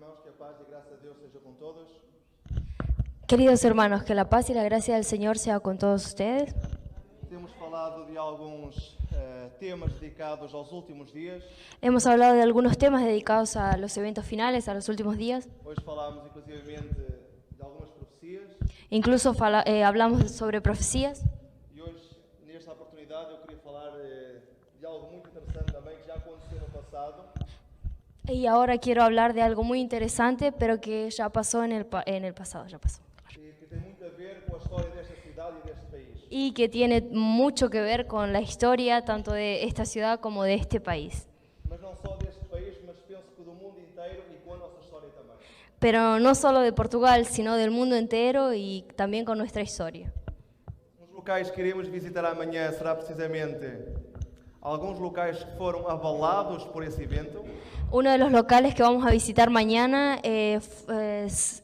Irmãos, que a paz e a graça de Deus seja com todos. Queridos hermanos, que la paz y la gracia del Señor sea con todos ustedes. Temos falado de alguns temas dedicados aos últimos dias. Hemos hablado de algunos temas dedicados a los eventos finales, a los últimos días. Hoje falámos inclusivamente de algumas profecias. Incluso hablamos sobre profecías. E hoje, nesta oportunidade, eu queria falar de algo muito interessante também que já aconteceu no passado. Y ahora quiero hablar de algo muy interesante, pero que ya pasó en el pasado, ya pasó. E que tem muito a ver com a história desta cidade e deste país. Y que tiene mucho que ver con la historia tanto de esta ciudad como de este país. Mas não só deste país, mas penso que do mundo inteiro e com a nossa história também. Pero no solo de Portugal, sino del mundo entero y también con nuestra historia. Os locais que iremos visitar amanhã será precisamente alguns locais que foram abalados por esse evento. Uno de los locales que vamos a visitar mañana,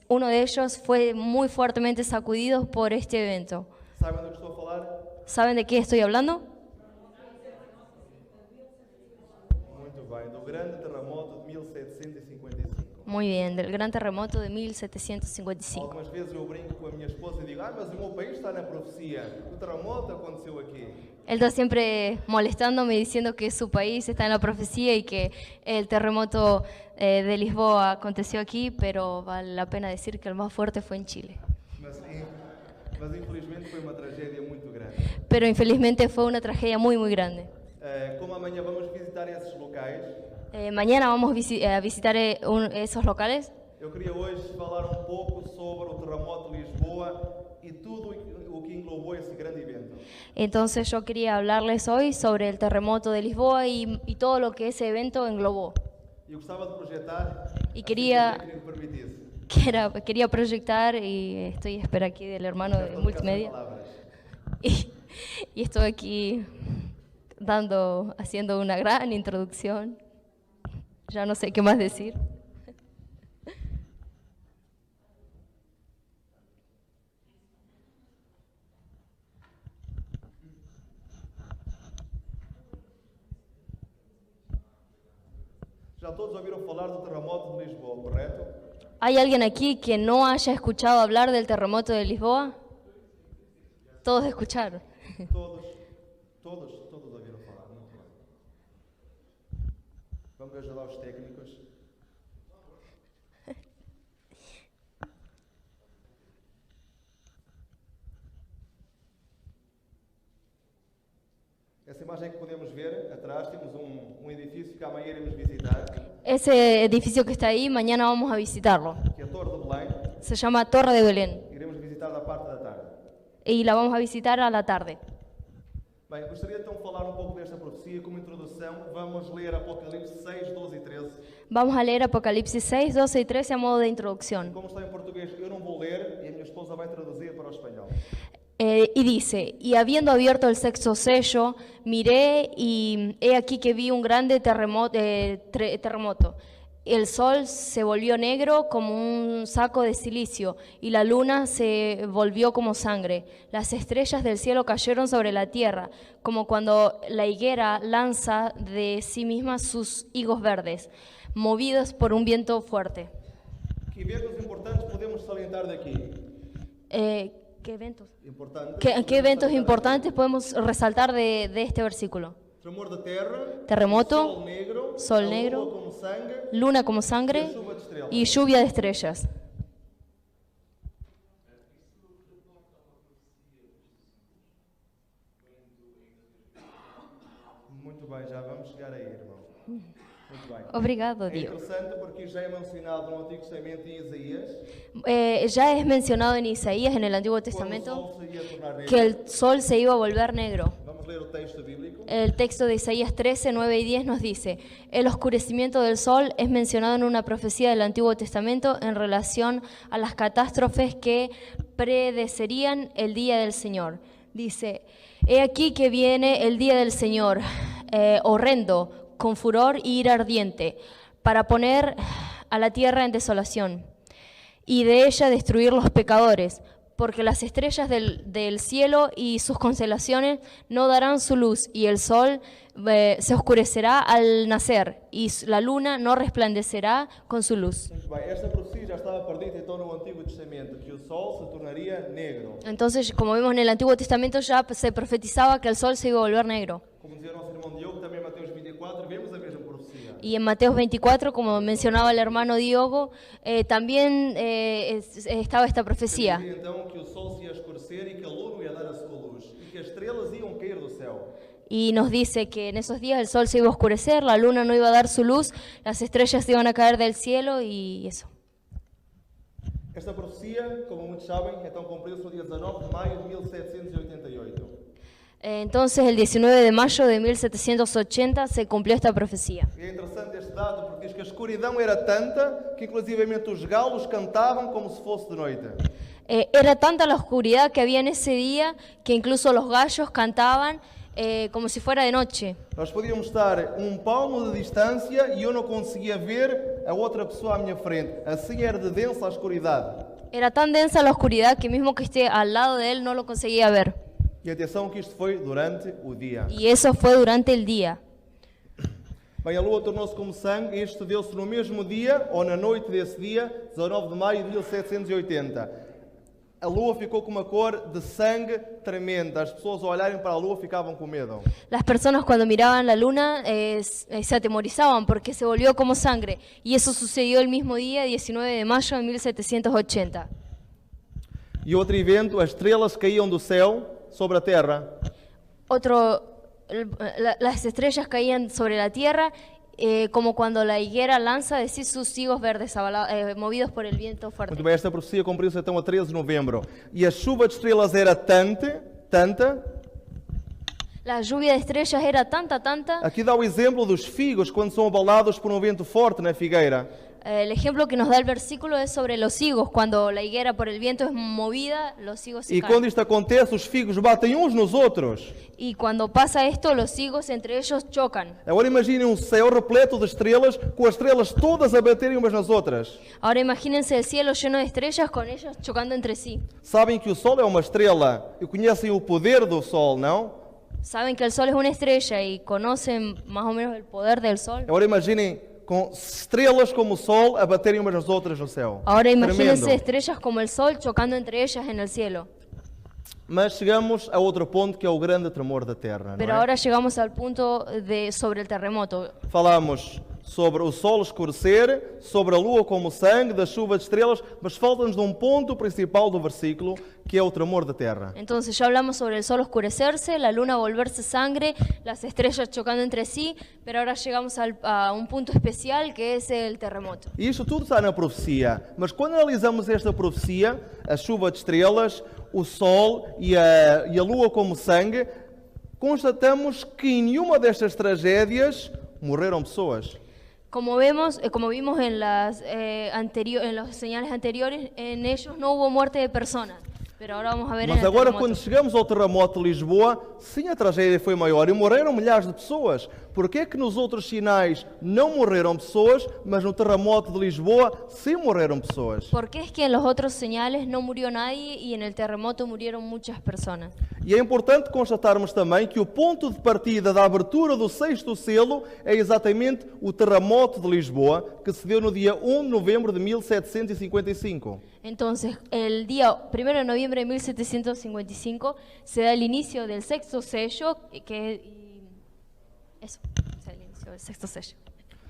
uno de ellos fue muy fuertemente sacudido por este evento. Sabem do que estou a falar? ¿Saben de qué estoy hablando? Muito bem, do grande terremoto de 1755. Muy bien, del gran terremoto de 1755. Algumas vezes eu brinco com a minha esposa e digo: mas o meu país está na profecia, o terremoto aconteceu aqui. Él está siempre molestándome diciendo que su país está en la profecía y que el terremoto de Lisboa aconteció aquí, pero vale la pena decir que el más fuerte fue en Chile. Mas infelizmente foi uma tragédia muito grande. Pero infelizmente fue una tragedia muy, muy grande. Como amanhã vamos visitar esses locais, Mañana vamos a visitar esos locales. eu queria hoje falar um pouco sobre o terremoto de Lisboa e tudo o que englobou esse grande evento. Entonces yo quería hablarles hoy sobre el terremoto de Lisboa y todo lo que ese evento englobó. Eu gostava de projetar, Y assim quería- que me permitisse. Quería proyectar y estoy a espera aquí del hermano de Trocar multimedia. palavras. Y estoy aquí haciendo una gran introducción. Ya no sé qué más decir. Já todos ouviram falar do terremoto de Lisboa, correto? ¿Hay alguien aquí que no haya escuchado hablar del terremoto de Lisboa? Todos escucharon. Todos ouviram falar. Muito bem. Vamos ajudar os técnicos. Essa imagem que podemos ver atrás, temos um edifício que amanhã iremos visitar, Ese edificio que está ahí, mañana vamos a visitarlo. que é a Torre de Belém. Se llama Torre de Belén Iremos visitar da parte da tarde. y la vamos a visitar a la tarde. Bem, gostaria então de falar um pouco desta profecia. Como introdução, vamos ler Apocalipse 6, 12 e 13. Vamos a leer Apocalipsis 6, 12 y 13 a modo de introducción. Como está em português, eu não vou ler e a minha esposa vai traduzir para o espanhol. Y dice, y habiendo abierto el sexto sello, miré y he aquí que vi un grande terremoto. El sol se volvió negro como un saco de silicio y la luna se volvió como sangre. Las estrellas del cielo cayeron sobre la tierra, como cuando la higuera lanza de sí misma sus higos verdes, movidos por un viento fuerte. Que eventos importantes podemos salientar daqui? ¿Qué eventos? Importantes. ¿Qué eventos importantes podemos resaltar de este versículo? Tremor da terra, Terremoto, sol negro, sol a negro, lua como sangue, luna como sangre y lluvia de estrellas. Muito bem, já vamos chegar aí, irmão. Muito bem. Obrigado, É Dios. interessante porque já é mencionado no Antigo Testamento em Isaías Ya es mencionado en Isaías, en el Antiguo quando o Testamento, sol se ia tornar negro. que el sol se iba a volver negro. Vamos ler o texto bíblico. El texto de Isaías 13, 9 y 10 nos dice, el oscurecimiento del sol es mencionado en una profecía del Antiguo Testamento en relación a las catástrofes que predecerían el día del Señor. Dice, he aquí que viene el día del Señor, horrendo, con furor y ira ardiente, para poner a la tierra en desolación y de ella destruir los pecadores, porque las estrellas del cielo y sus constelaciones no darán su luz, y el sol se oscurecerá al nacer, y la luna no resplandecerá con su luz. Muito bem, esta profecia já estava perdida então no Antigo Testamento, que o sol se tornaria negro. Entonces, como vemos en el Antiguo Testamento, ya se profetizaba que el sol se iba a volver negro. Como dizia o nosso irmão Diogo, também em Mateus 24 vemos a mesma profecia. Y en Mateo 24, como mencionaba el hermano Diogo, también estaba esta profecía. Dizia então que o sol se ia escurecer e que a lua não ia dar a sua luz e que as estrelas iam cair do céu. Y nos dice que en esos días el sol se iba a oscurecer, la luna no iba a dar su luz, las estrellas iban a caer del cielo y eso. Esta profecia, como muitos sabem, então cumpriu-se no dia 19 de maio de 1788. Entonces, el 19 de mayo de 1780 se cumplió esta profecía. E é interessante este dado porque diz que a escuridão era tanta que inclusivamente os galos cantavam como se fosse de noite. Era tanta la oscuridad que había en ese día que incluso los gallos cantaban como si fuera de noche. Nós podíamos estar palmo de distância e eu não conseguia ver a outra pessoa à minha frente. Assim era de densa a escuridade. Era tan densa la oscuridad que mismo que esté al lado de él no lo conseguía ver. E atenção que isto foi durante o dia. Y eso fue durante el día. Bem, a lua tornou-se como sangue e isto deu-se no mesmo dia ou na noite desse dia, 19 de maio de 1780. A lua ficou com uma cor de sangue tremenda. As pessoas ao olharem para a lua ficavam com medo. Las personas cuando miraban la luna se atemorizaban porque se volvió como sangre. Y eso sucedió el mismo día, 19 de mayo de 1780. E outro evento, as estrelas caíam do céu sobre a terra. Las estrellas caían sobre la tierra como cuando la higuera lanza de sí sus higos verdes movidos por el viento fuerte. Muito bem, esta profecia cumpriu-se então a 13 de novembro. E a chuva de estrelas era tanta. La lluvia de estrellas era tanta. Aqui dá o exemplo dos figos quando são abalados por um vento forte na figueira. El ejemplo que nos da el versículo es sobre los higos. Cuando la higuera por el viento es movida, los higos se E caen. quando isto acontece, os figos batem uns nos outros. Y cuando pasa esto, los higos entre ellos chocan. Agora imaginem um céu repleto de estrelas, com as estrelas todas a baterem umas nas outras. Ahora imagínense el cielo lleno de estrellas con ellos chocando entre sí. Sabem que o Sol é uma estrela e conhecem o poder do Sol, não? Saben que el sol es una estrella y conocen más o menos el poder del sol. Agora imaginem com estrelas como o Sol a baterem umas nas outras no céu. Ahora imagínense Tremendo. estrellas como el sol chocando entre ellas en el cielo. Mas chegamos a outro ponto que é o grande tremor da Terra, não Pero é? ahora llegamos al punto sobre el terremoto. Falamos sobre o Sol escurecer, sobre a Lua como sangue, da chuva de estrelas, mas falta-nos de um ponto principal do versículo, que é o tremor da Terra. Entonces ya hablamos sobre el sol oscurecerse, la luna volverse sangre, las estrellas chocando entre sí, pero ahora llegamos a un punto especial que es el terremoto. E isto tudo está na profecia, mas quando analisamos esta profecia, a chuva de estrelas, o Sol e a Lua como sangue, constatamos que em nenhuma destas tragédias morreram pessoas. Como vimos en los señales anteriores, en ellos no hubo muerte de personas. Pero ahora vamos a ver Mas en el agora, terremoto. quando chegamos ao terremoto de Lisboa, sim, a tragédia foi maior e morreram milhares de pessoas. Porquê é que nos outros sinais não morreram pessoas, mas no terremoto de Lisboa sim morreram pessoas? Porque es que en los otros señales no murió nadie y en el terremoto murieron muchas personas. E é importante constatarmos também que o ponto de partida da abertura do sexto selo é exatamente o terremoto de Lisboa, que se deu no dia 1 de novembro de 1755. Entonces, el día 1 de noviembre de 1755 se da el inicio del sexto sello, eso, es el inicio del sexto sello.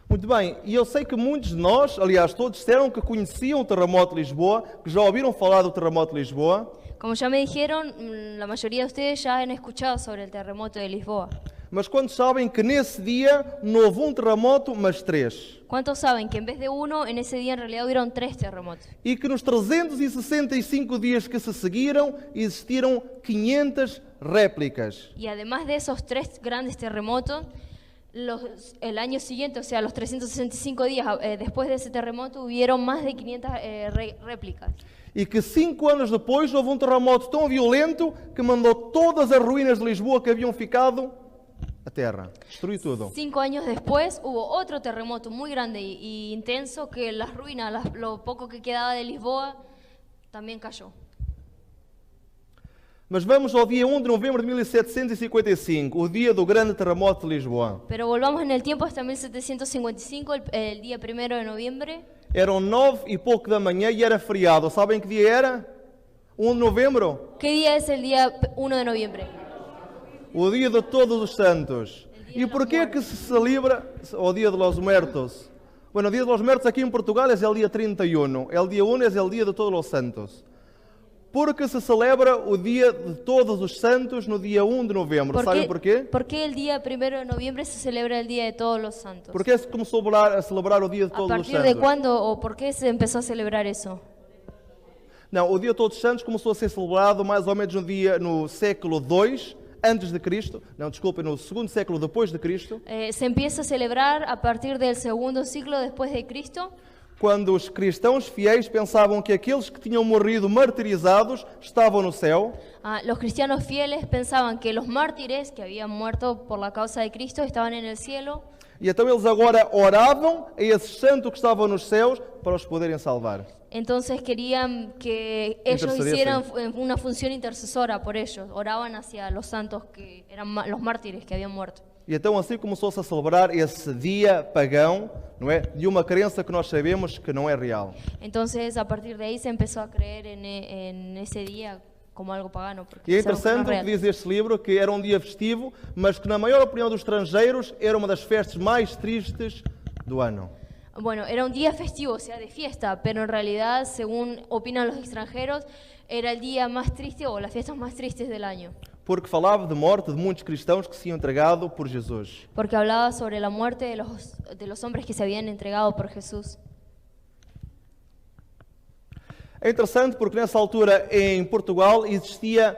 Muito bem, e eu sei que muitos de nós, aliás todos, disseram que conheciam o terremoto de Lisboa, que já ouviram falar do terremoto de Lisboa. Como ya me dijeron, la mayoría de ustedes ya han escuchado sobre el terremoto de Lisboa. Mas quantos sabem que nesse dia não houve um terremoto, mas três? ¿Cuántos saben que en vez de uno, en ese día en realidad hubieron 3 terremotos? E que nos 365 dias que se seguiram, existiram 500 réplicas. Y además de esos 3 grandes terremotos, el año siguiente, o sea, los 365 días después de ese terremoto, hubieron más de 500 réplicas. E que 5 anos depois houve um terremoto tão violento que mandou todas as ruínas de Lisboa que haviam ficado a terra. Destruiu tudo. 5 años después hubo otro terremoto muy grande y intenso que las ruinas, lo poco que quedaba de Lisboa, también cayó. Mas vamos ao dia 1 de novembro de 1755, o dia do grande terremoto de Lisboa. Pero volvamos en el tiempo hasta 1755, el día 1 de noviembre. Eram 9 e pouco da manhã e era feriado. Sabem que dia era? 1 de novembro? ¿Qué día es el día 1 de noviembre? O dia de todos os santos. E porquê que se celebra o dia de los muertos? Bueno, o dia de los muertos aqui em Portugal é o dia 31. O dia 1 é o dia de todos os santos. Porque se celebra o dia de todos os santos no dia 1 de novembro. Sabem porquê? ¿Por qué el día 1 de noviembre se celebra el Día de Todos los Santos? Por que se começou a celebrar o dia de ¿A todos os partir de santos? cuándo o por qué se empezó a celebrar eso? Não, o dia de todos os santos começou a ser celebrado mais ou menos no século II antes de Cristo. Não, desculpem, no segundo século depois de Cristo. Se empieza a celebrar a partir del segundo siglo después de Cristo, Quando os cristãos fiéis pensavam que aqueles que tinham morrido martirizados estavam no céu. los cristianos fieles pensaban que los mártires que habían muerto por la causa de Cristo estaban en el cielo. E então eles agora oravam a esses santos que estavam nos céus para os poderem salvar. Entonces querían que ellos Intercediesen. hicieran una función intercesora por ellos. Oraban hacia los santos que eran los mártires que habían muerto. E então assim começou-se a celebrar esse dia pagão, não é? De uma crença que nós sabemos que não é real. Entonces a partir de ahí se empezó a creer en ese día como algo pagano. Porque E é es algo que no interessante o es que real. diz este livro, que era um dia festivo, mas que na maior opinião dos estrangeiros era uma das festas mais tristes do ano. Bueno, era un día festivo, o sea, de fiesta, pero en realidad, según opinan los extranjeros, era el día más triste o las fiestas más tristes del año. Porque falava de morte de muitos cristãos que se tinham entregado por Jesus. Porque hablaba sobre la muerte de los hombres que se habían entregado por Jesús. É interessante porque nessa altura em Portugal existia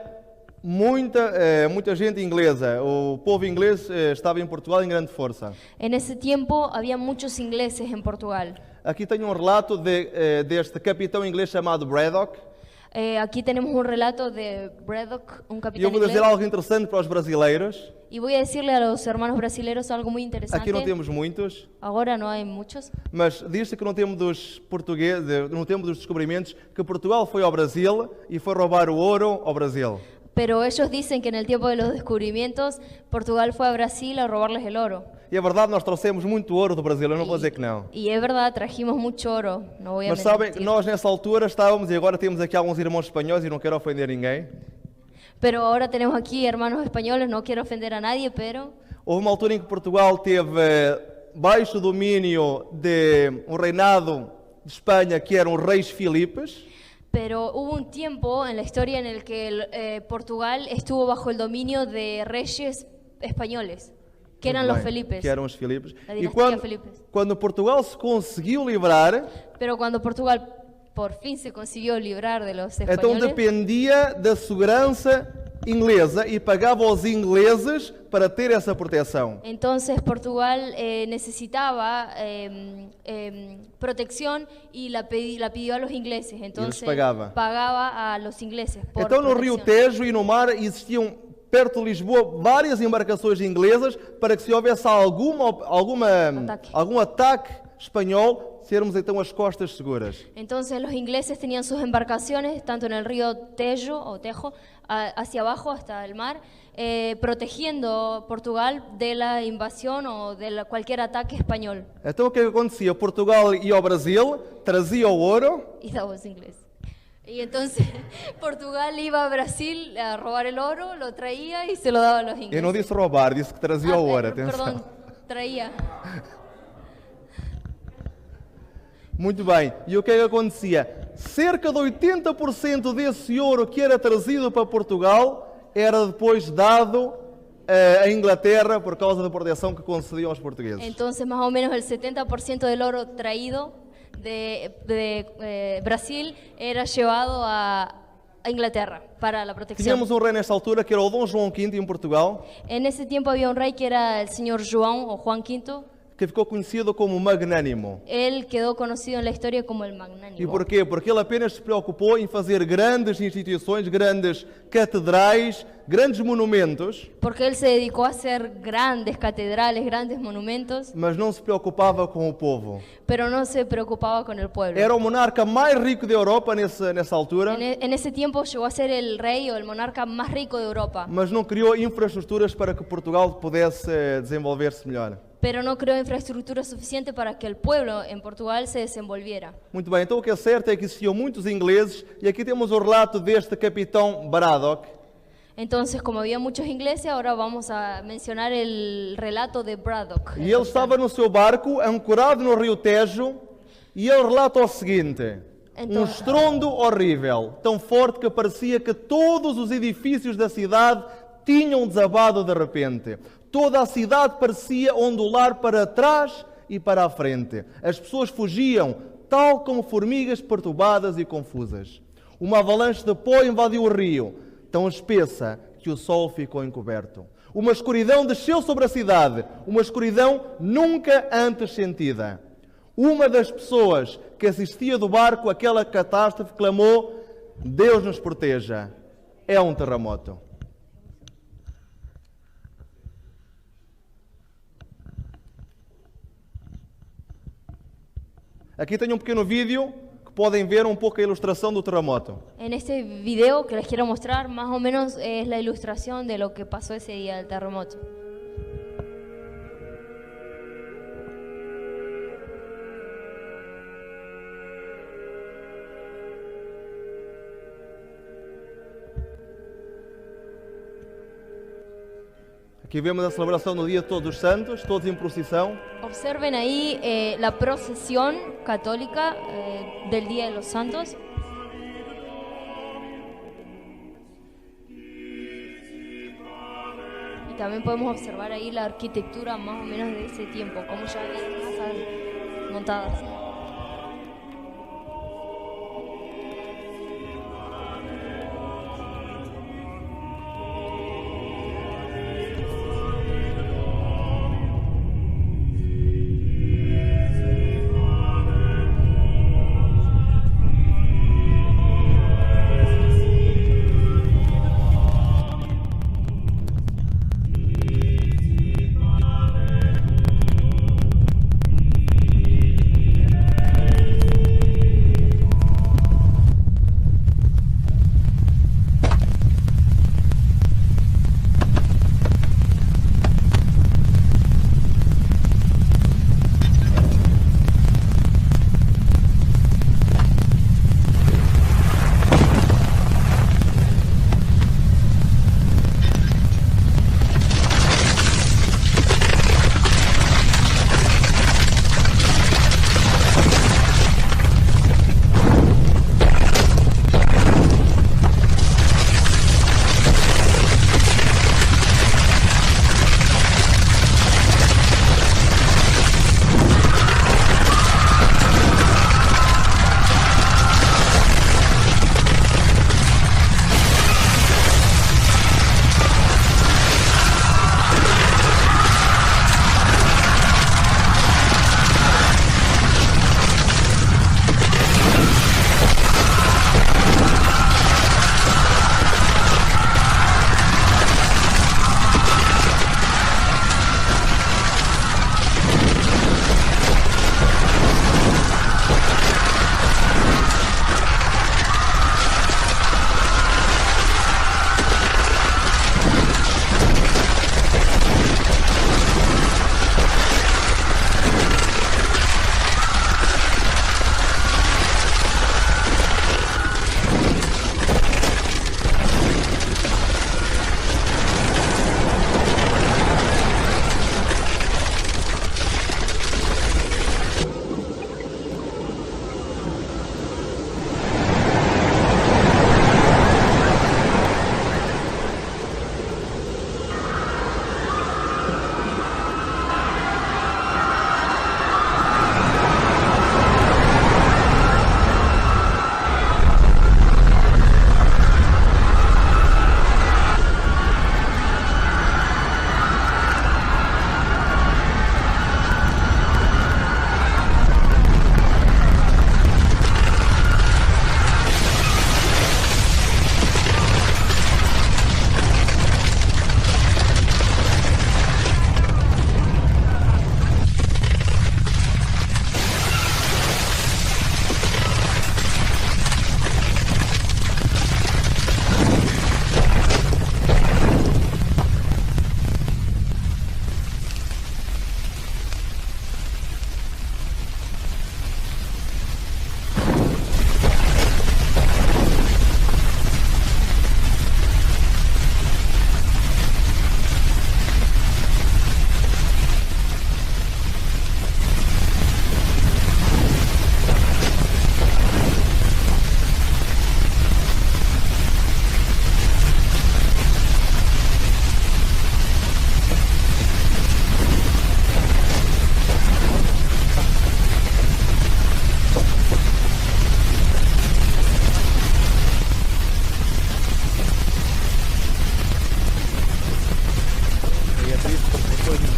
muita gente inglesa. O povo inglês estava em Portugal em grande força. En ese tiempo había muchos ingleses en Portugal. Aqui tenho um relato deste capitão inglês chamado Braddock. Aquí tenemos un relato de Braddock, un E eu capitán vou dizer inglês. algo interessante para os brasileiros. Y voy a decirle a los hermanos brasileños algo muy interesante. Aqui não temos muitos, Ahora no hay muchos. mas diz-se que no tempo dos portugueses, no tempo dos descobrimentos, que Portugal foi ao Brasil e foi roubar o ouro ao Brasil. Pero ellos dicen que en el tiempo de los descubrimientos, Portugal fue a Brasil a robarles el oro. E é verdade, nós trouxemos muito ouro do Brasil, eu não vou dizer que não. Y es verdad, trajimos mucho oro, no voy a Mas sabem, mentir. nós nessa altura estávamos, e agora temos aqui alguns irmãos espanhóis e não quero ofender ninguém. Pero ahora tenemos aquí hermanos españoles, no quiero ofender a nadie, pero Houve uma altura em que Portugal teve baixo domínio de um reinado de Espanha que eram os reis Filipes. hubo un tiempo en la historia en el que Portugal estuvo bajo el dominio de reyes españoles, que eran Muito los bem, Felipes. Que eram os Filipes. La E dinastía Filipes. quando Portugal se conseguiu livrar, Pero cuando Portugal por fin se consiguió librar de los então españoles, dependia da segurança inglesa e pagava aos ingleses para ter essa proteção. entonces Portugal necesitaba protección y la pidió a los ingleses. Entonces pagaba. pagaba a los ingleses por Então no Rio protección. Tejo e no mar existiam perto de Lisboa várias embarcações inglesas para que se houvesse algum ataque espanhol, termos então as costas seguras. Entonces los ingleses tenían sus embarcaciones tanto en el río Tejo hacia abajo hasta el mar, protegiendo Portugal de la invasión o de cualquier ataque español. Então o que acontecia? Portugal ia ao Brasil, trazia o ouro, Y that was inglés. Y entonces Portugal iba a Brasil a robar el oro, lo traía y se lo daba a los ingleses. eu não disse roubar, disse que trazia o ouro, atenção. Perdón, traía. Muito bem, e o que é que acontecia? Cerca de 80% desse ouro que era trazido para Portugal era depois dado à Inglaterra por causa da proteção que concediam aos portugueses. Entonces más o menos el 70% del oro traído de Brasil era llevado a Inglaterra para la protección. Tínhamos rei nesta altura que era o Dom João V em Portugal, En ese tiempo había un rey que era el señor João o Juan V, que ficou conhecido como magnânimo. Él quedó conocido en la historia como el E magnánimo. porquê? Porque ele apenas se preocupou em fazer grandes instituições, grandes catedrais, grandes monumentos, Porque él se dedicó a hacer grandes catedrales, grandes monumentos, mas não se preocupava com o povo. pero no se preocupaba con el pueblo. Era o monarca mais rico da Europa nessa altura, En ese tiempo llegó a ser el rey o el monarca más rico de Europa, mas não criou infraestruturas para que Portugal pudesse desenvolver-se melhor. pero no creó infraestructura suficiente para que el pueblo en Portugal se desenvolviera. Muito bem, então o que é certo é que existiam muitos ingleses, e aqui temos o relato deste capitão Braddock, Entonces, como había muchos ingleses, ahora vamos a mencionar el relato de Braddock. e ele estava no seu barco, ancorado no rio Tejo, e ele relata o seguinte: Então- um estrondo horrível, tão forte que parecia que todos os edifícios da cidade tinham desabado de repente. Toda a cidade parecia ondular para trás e para a frente. As pessoas fugiam, tal como formigas perturbadas e confusas. Uma avalanche de pó invadiu o rio, tão espessa que o sol ficou encoberto. Uma escuridão desceu sobre a cidade, uma escuridão nunca antes sentida. Uma das pessoas que assistia do barco àquela catástrofe clamou: Deus nos proteja, é um terremoto. Aqui tenho um pequeno vídeo que podem ver um pouco a ilustração do terremoto. En este video que les quiero mostrar, más o menos es la ilustración de lo que pasó ese día del terremoto. Aqui vemos a celebração do Dia de Todos os Santos, todos em procissão. Observen ahí la procesión católica del Día de los Santos. Y también podemos observar ahí la arquitectura más o menos de ese tiempo, como ya había casas montadas.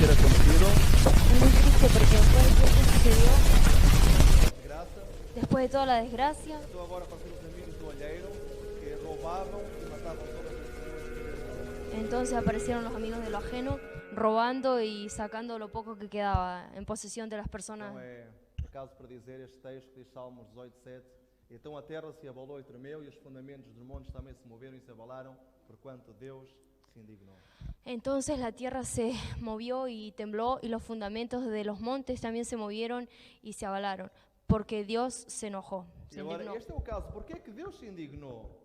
ter acontecido. Es muy triste porque después de todo lo que sucedió, Desgraça. después de toda la desgracia, Estou agora para ser os amigos do olheiro que roubavam e matavam todas as pessoas que viviam. entonces aparecieron los amigos de lo ajeno, robando y sacando lo poco que quedaba en posesión de las personas. Então é acaso para dizer este texto que diz Salmos 18:7. Então a terra se abalou e tremeu e os fundamentos dos montes também se moveram e se abalaram, porquanto Deus se indignou. Entonces la tierra se movió y tembló y los fundamentos de los montes también se movieron y se abalaron, porque Dios se enojó, E se agora, indignó. este é o caso. Porquê é que Deus se indignou?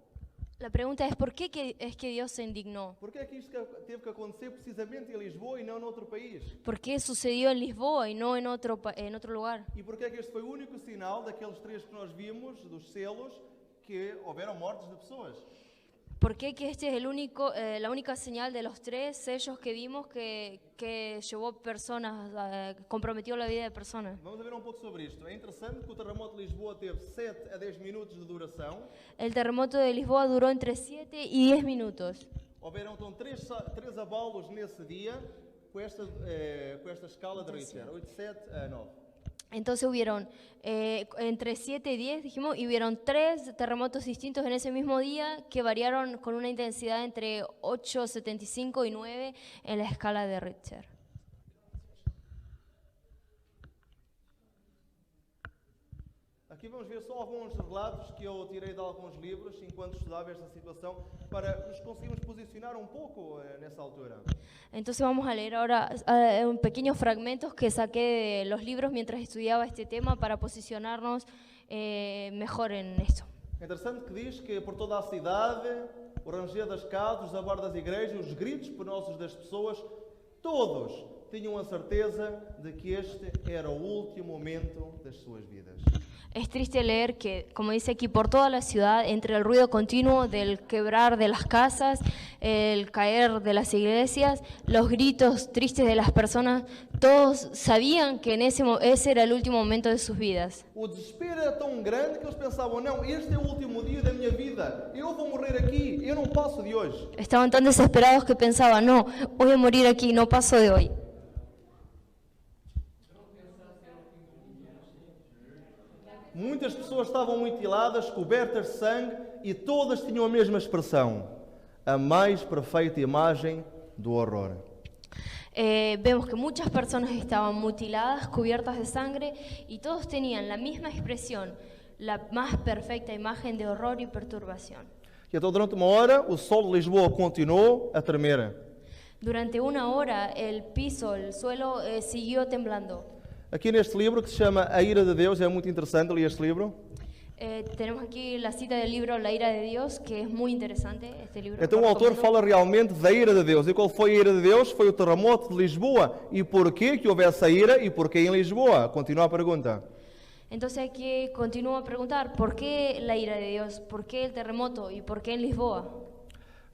La pregunta es, ¿por qué es que Dios se indignó? Porquê é que isto teve que acontecer precisamente em Lisboa e não noutro país? ¿Por qué sucedió en Lisboa y no en otro lugar? E porquê é que este foi o único sinal daqueles três que nós vimos, dos selos, que houveram mortes de pessoas? ¿Por qué que este es la única señal de los 3 sellos que vimos que llevó personas, comprometió la vida de personas? Vamos a ver um pouco sobre isto. É interessante que o terremoto de Lisboa teve 7 a 10 minutos de duração. El terremoto de Lisboa duró entre 7 y 10 minutos. Houveram então três abalos nesse dia com esta escala de Richter, 8, 7 a 9. Entonces hubieron entre 7 y 10, dijimos, y hubieron 3 terremotos distintos en ese mismo día que variaron con una intensidad entre 8, 75 y 9 en la escala de Richter. Aqui vamos ver só alguns relatos que eu tirei de alguns livros enquanto estudava esta situação para nos conseguirmos posicionar um pouco nessa altura. Entonces vamos a leer ahora pequeños fragmentos que saqué de los libros mientras estudiaba este tema para posicionarnos mejor en esto. É interessante que diz que por toda a cidade, o ranger das casas, os abar das igrejas, os gritos penosos das pessoas, todos tinham a certeza de que este era o último momento das suas vidas. Es triste leer que, como dice aquí, por toda la ciudad, entre el ruido continuo del quebrar de las casas, el caer de las iglesias, los gritos tristes de las personas, todos sabían que ese era el último momento de sus vidas. O desespero era tão grande que eles pensavam, não, este é o último dia da minha vida, eu vou morrer aqui, eu não passo de hoje. Estaban tan desesperados que pensaban, no, voy a morir aquí, no paso de hoy. Muitas pessoas estavam mutiladas, cobertas de sangue e todas tinham a mesma expressão, a mais perfeita imagem do horror. Vemos que muchas personas estaban mutiladas, cubiertas de sangre y todos tenían la misma expresión, la más perfecta imagen de horror y perturbación. E então durante uma hora o solo de Lisboa continuou a tremer. Durante una hora el suelo siguió temblando. Aqui neste livro que se chama A Ira de Deus, é muito interessante, li este livro. Tenemos aquí la cita del libro La Ira de Dios, que es muy interesante este libro. Então o autor fala realmente da ira de Deus. E qual foi a ira de Deus? Foi o terremoto de Lisboa. E porquê que houve essa ira e porquê em Lisboa? Continua a pergunta. Entonces aquí continúa a preguntar, ¿por qué la ira de Dios? ¿Por qué el terremoto? ¿Y por qué en Lisboa?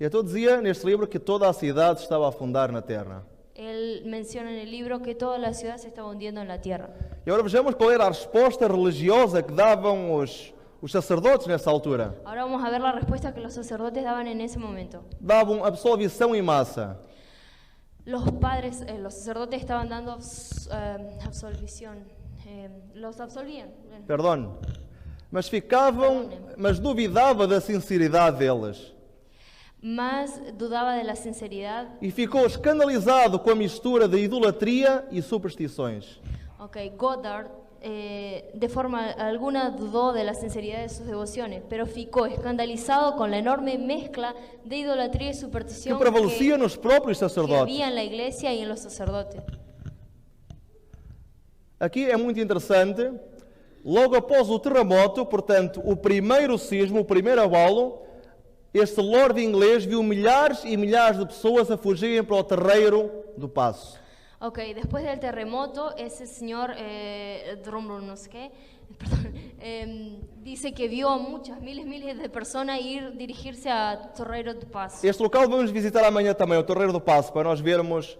E então dizia neste livro que toda a cidade estava a afundar na terra. Él menciona en el libro que toda la ciudad se estaba hundiendo en la tierra. E agora vejamos qual era a resposta religiosa que davam os sacerdotes nessa altura. Ahora vamos a ver la respuesta que los sacerdotes daban en ese momento. Davam absolvição em massa. Los padres, los sacerdotes estaban dando absolvición, los absolvían. Perdão. Mas duvidava da sinceridade deles. Más dudaba de la sinceridad. E ficou escandalizado com a mistura de idolatria e superstições. Okay, Goddard de forma alguna dudó de la sinceridad de sus devociones, pero ficó escandalizado con la enorme mezcla de idolatría y superstición Que prevalecia nos próprios que sacerdotes. había en la iglesia y en los sacerdotes. Aqui é muito interessante. Logo após o terremoto, portanto, o primeiro sismo, o primeiro abalo, este lord inglês viu milhares e milhares de pessoas a fugirem para o terreiro do Paço. Ok, después del terremoto, ese señor Drumrum, no sé qué, perdón, dice que vio a muchas, miles de personas dirigirse a Torreiro do Paço. Este local vamos visitar amanhã também, o Terreiro do Paço, para nós vermos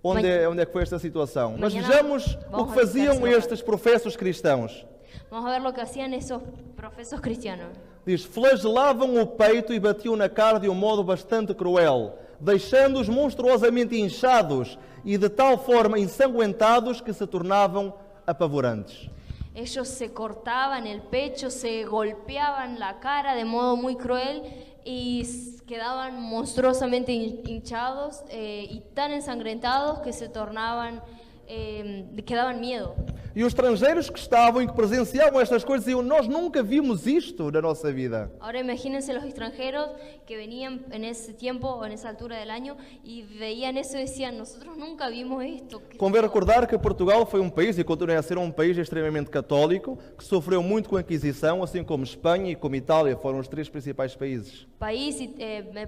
onde é que foi esta situação. Mas vejamos o que faziam estes professos cristãos. Vamos a ver lo que hacían esos profesos cristianos. Diz, flagelavam o peito e batiam na cara de um modo bastante cruel. deixando-os monstruosamente inchados e de tal forma ensanguentados que se tornavam apavorantes. Ellos se cortaban el pecho, se golpeaban la cara de modo muy cruel y quedaban monstruosamente hinchados y tan ensangrentados que se tornaban, que daban miedo. E os estrangeiros que estavam e que presenciavam estas coisas diziam: nós nunca vimos isto na nossa vida. Ahora imagínense los extranjeros que venían en ese tiempo o en esa altura del año y veían eso y decían: nosotros nunca vimos esto. Convém recordar que Portugal foi um país, e continua a ser um país extremamente católico, que sofreu muito com a Inquisição, assim como Espanha e como Itália foram os três principais países.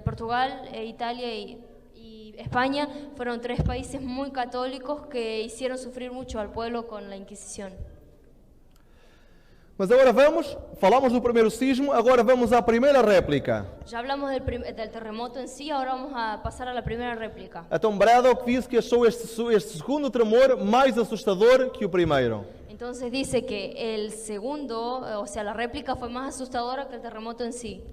Portugal, Italia y España fueron tres países muy católicos que hicieron sufrir mucho al pueblo con la Inquisición. Mas agora falamos do primeiro sismo, agora vamos à primeira réplica. Ya hablamos del terremoto en sí, ahora vamos a pasar a la primera réplica. Então Braddock disse que achou este segundo tremor mais assustador que o primeiro. Entonces dice que el segundo, o sea, la réplica fue más asustadora que el terremoto en sí.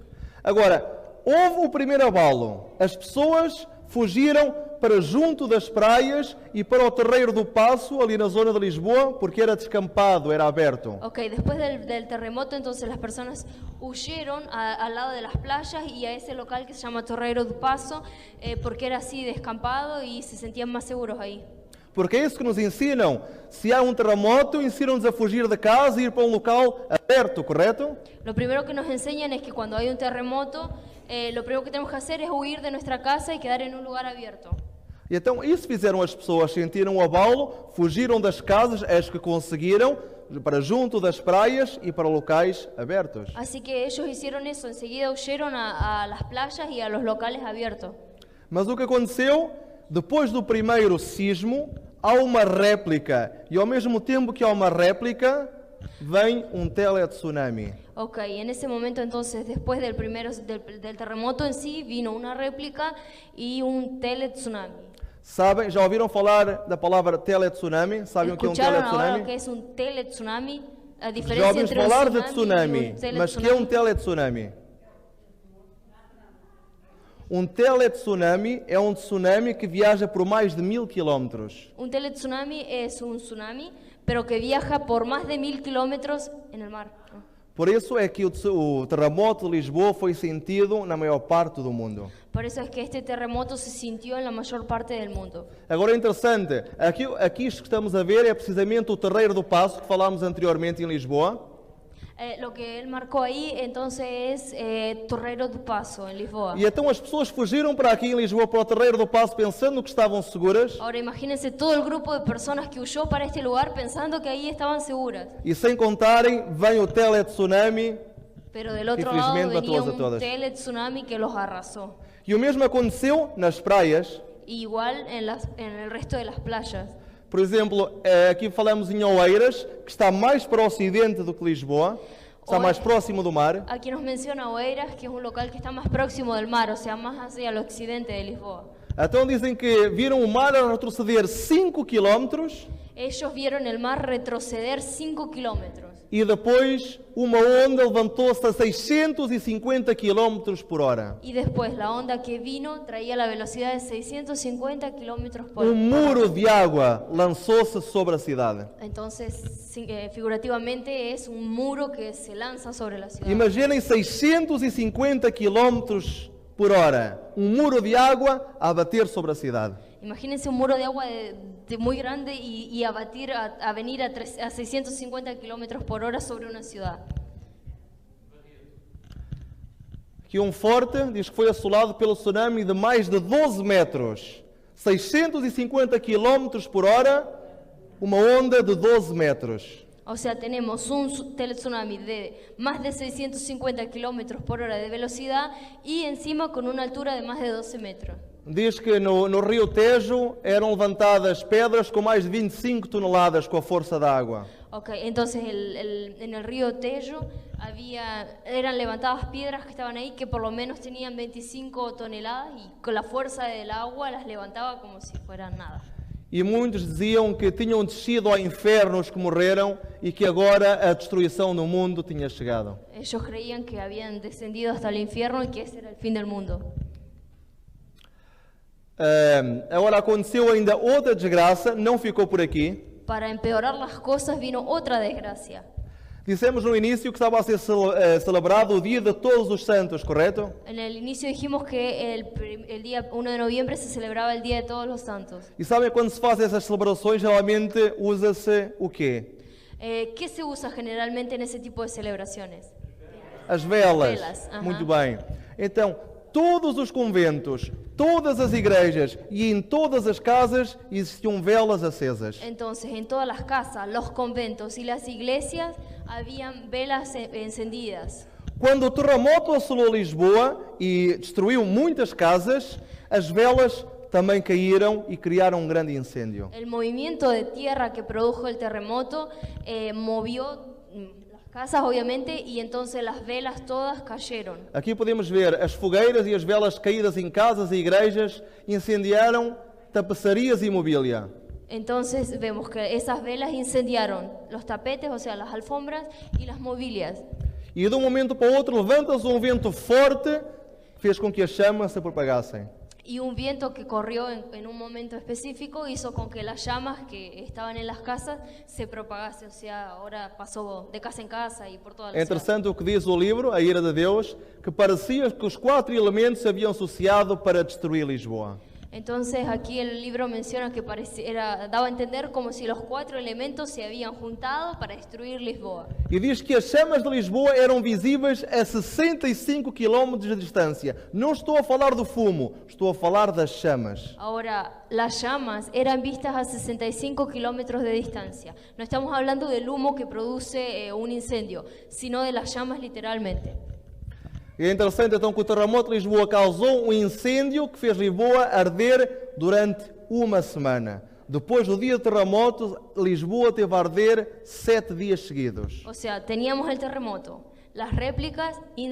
Agora, houve o primeiro abalo. As pessoas fugiram para junto das praias e para o Terreiro do Paço, ali na zona de Lisboa, porque era descampado, era aberto. Ok, después del terremoto, entonces las personas huyeron al lado de las playas y a ese local que se llama Terreiro do Paço, porque era así descampado y se sentían más seguros ahí. Porque é isso que nos ensinam. Se há um terremoto, ensinam-nos a fugir de casa e ir para um local aberto, correto? Lo primero que nos enseñan es que cuando hay un terremoto, lo primero que tenemos que hacer es huir de nuestra casa y quedar en un lugar abierto. E então isso fizeram as pessoas, sentiram o abalo, fugiram das casas, as que conseguiram, para junto das praias e para locais abertos. Así que ellos hicieron eso, enseguida huyeron a las playas y a los locales abiertos. Mas o que aconteceu? Depois do primeiro sismo, há uma réplica. E ao mesmo tempo que há uma réplica, vem um teletsunami. Ok, en ese momento entonces, después del terremoto en sí, vino una réplica y un teletsunami. Sabem, já ouviram falar da palavra teletsunami? Sabem o que é um ¿Escucharon ahora teletsunami? que es un teletsunami? A Já diferencia ouvimos entre un falar de tsunami y tsunami, un mas que é um teletsunami. teletsunami? Um teletsunami é um tsunami que viaja por mais de 1000 quilómetros. Un teletsunami es un tsunami, pero que viaja por más de 1000 kilómetros en el mar. Por isso é que o terremoto de Lisboa foi sentido na maior parte do mundo. Por eso es que este terremoto se sintió en la mayor parte del mundo. Agora é interessante, aqui isto que estamos a ver é precisamente o Terreiro do Paço que falámos anteriormente em Lisboa. Lo que él marcó ahí entonces es Terreiro do Paço, en Lisboa. E então as pessoas fugiram para aqui em Lisboa, para o Terreiro do Paço, pensando que estavam seguras. Ahora imagínense todo el grupo de personas que huyó para este lugar pensando que ahí estaban seguras. E sem contarem, vem o teletsunami. Pero del otro lado venía un teletsunami que los arrasó. E o mesmo aconteceu nas praias. Igual en el resto de las playas. Por exemplo, aqui falamos em Oeiras, que está mais para o ocidente do que Lisboa, está mais próximo do mar. Aquí nos menciona Oeiras, que es un local que está más próximo del mar, o sea, más hacia el occidente de Lisboa. Então dizem que viram o mar a retroceder 5 quilómetros. Ellos vieron el mar retroceder 5 kilómetros. E depois uma onda levantou-se a 650 km por hora. Y después la onda que vino traía la velocidad de 650 kilómetros por hora. Um muro de água lançou-se sobre a cidade. Entonces, figurativamente es un muro que se lanza sobre la ciudad. Imaginem 650 km por hora. Um muro de água a bater sobre a cidade. Imagínense un muro de agua muy grande y a venir a 650 kilómetros por hora sobre una ciudad. Que um forte diz que foi assolado pelo tsunami de mais de 12 metros. 650 km por hora, uma onda de 12 metros. O sea, tenemos un teletsunami de más de 650 kilómetros por hora de velocidad y encima con una altura de más de 12 metros. Diz que no Rio Tejo eram levantadas pedras com mais de 25 toneladas com a força da água. Ok, entonces en el río Tejo eran levantadas piedras que estaban ahí que por lo menos tenían 25 toneladas y con la fuerza del agua las levantaba como si fueran nada. E muitos diziam que tinham descido ao inferno os que morreram e que agora a destruição do mundo tinha chegado. Ellos creían que habían descendido hasta el infierno y que ese era el fin del mundo. Agora aconteceu ainda outra desgraça, não ficou por aqui. Para empeorar las cosas vino otra desgracia. Dissemos no início que estava a ser celebrado o Dia de Todos os Santos, correto? En el inicio dijimos que el día 1 de noviembre se celebraba el Día de Todos los Santos. E sabem quando se fazem essas celebrações, geralmente usa-se o quê? ¿Qué se usa generalmente en ese tipo de celebraciones? As velas. Velas, aham. Muito bem. Então, todos os conventos, todas as igrejas e em todas as casas existiam velas acesas. Entonces, en todas las casas, los conventos y las iglesias habían velas encendidas. Quando o terremoto assolou Lisboa e destruiu muitas casas, as velas também caíram e criaram um grande incêndio. El movimiento de tierra que produjo el terremoto movió las casas, obviamente, y entonces las velas todas cayeron. Aqui podemos ver as fogueiras e as velas caídas em casas e igrejas incendiaram tapeçarias e mobília. Entonces vemos que esas velas incendiaron los tapetes, o sea, las alfombras y las mobilias. E de um momento para o outro levanta-se um vento forte, fez com que as chamas se propagassem. Y un viento que corrió en un momento específico hizo con que las llamas que estaban en las casas se propagasen. O sea, ahora pasó de casa en casa y por toda la É ciudad. interessante o que diz o livro, A Ira de Deus, que parecia que os 4 elementos se haviam associado para destruir Lisboa. Entonces aquí el libro menciona que daba a entender como si los 4 elementos se habían juntado para destruir Lisboa. E diz que as chamas de Lisboa eram visíveis a 65 km de distância. Não estou a falar do fumo, estou a falar das chamas. Ahora, las llamas eran vistas a 65 kilómetros de distancia. No estamos hablando del humo que produce un incendio, sino de las llamas literalmente. E é interessante então que o terremoto de Lisboa causou um incêndio que fez Lisboa arder durante uma semana. Depois do dia do terremoto, Lisboa teve a arder 7 dias seguidos. O sea, teníamos el terremoto, las réplicas y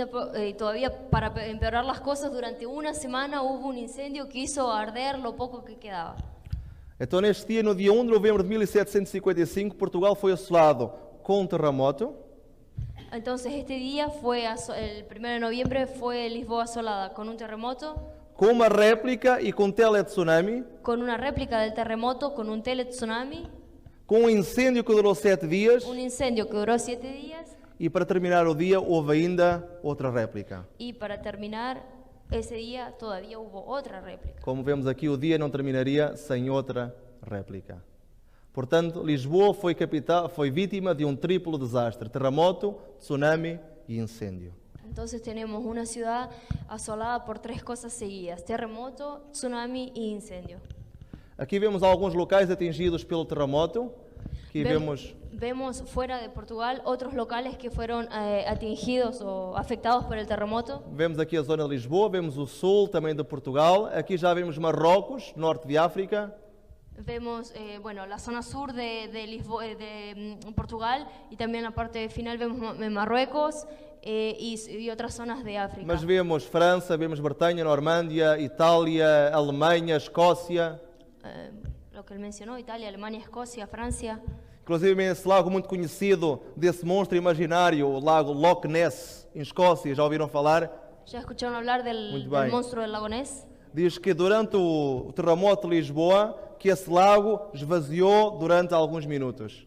todavía para empeorar las cosas durante una semana hubo un incendio que hizo arder lo poco que quedaba. Então neste dia, no dia 1 de novembro de 1755, Portugal foi assolado com um terremoto. Entonces este día el 1 de noviembre fue Lisboa asolada con un terremoto, Com uma réplica e com tele-tsunami, con una réplica del terremoto, con un tsunami, com um incêndio que durou 7 dias un incendio que duró 7 días e para terminar o dia houve ainda outra réplica. y para terminar ese día todavía hubo otra réplica. Como vemos aqui, o dia não terminaria sem outra réplica. Portanto, Lisboa foi vítima de um triplo desastre: terremoto, tsunami e incêndio. Entonces tenemos una ciudad asolada por 3 cosas seguidas: terremoto, tsunami y incendio. Aqui vemos alguns locais atingidos pelo terremoto. Aqui Vemos fuera de Portugal otros locales que fueron atingidos o afectados por el terremoto. vemos aqui a zona de Lisboa, vemos o sul também de Portugal. Aqui já vemos Marrocos, norte de África. Vemos la zona sur de Portugal y también la parte final vemos Marruecos y otras zonas de África. Mas vemos França, vemos Bretanha, Normândia, Itália, Alemanha, Escócia. Lo que él mencionó: Italia, Alemania, Escocia, Francia. Inclusive esse lago muito conhecido desse monstro imaginário, o lago Loch Ness, em Escócia, já ouviram falar? ¿Ya escucharon hablar del monstruo del lago Ness? Diz que durante o terremoto de Lisboa, que esse lago esvaziou durante alguns minutos.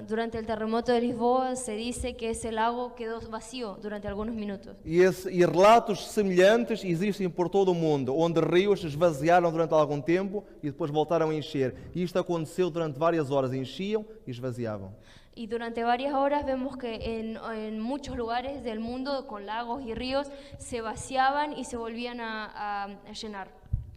Durante el terremoto de Lisboa se dice que ese lago quedó vacío durante algunos minutos. E relatos semelhantes existem por todo o mundo, onde rios se esvaziaram durante algum tempo e depois voltaram a encher. E isto aconteceu durante várias horas, enchiam e esvaziavam. Y durante varias horas vemos que en muchos lugares del mundo con lagos y ríos se vaciaban y se volvían a llenar.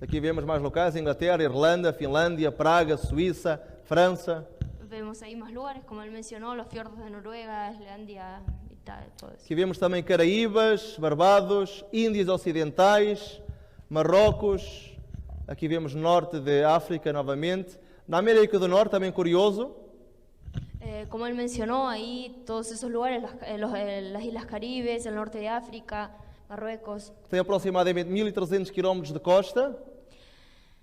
Aqui vemos mais locais: Inglaterra, Irlanda, Finlândia, Praga, Suíça, França. Vemos ahí más lugares, como él mencionó, los fiordos de Noruega, Islandia y tal, todo eso. Aqui vemos também Caraíbas, Barbados, Índias Ocidentais, Marrocos. Aqui vemos norte de África novamente. Na América do Norte, também curioso, Como él mencionó, ahí todos esos lugares, las Islas Caribes, el norte de África, Marruecos. tem aproximadamente 1.300 km de costa.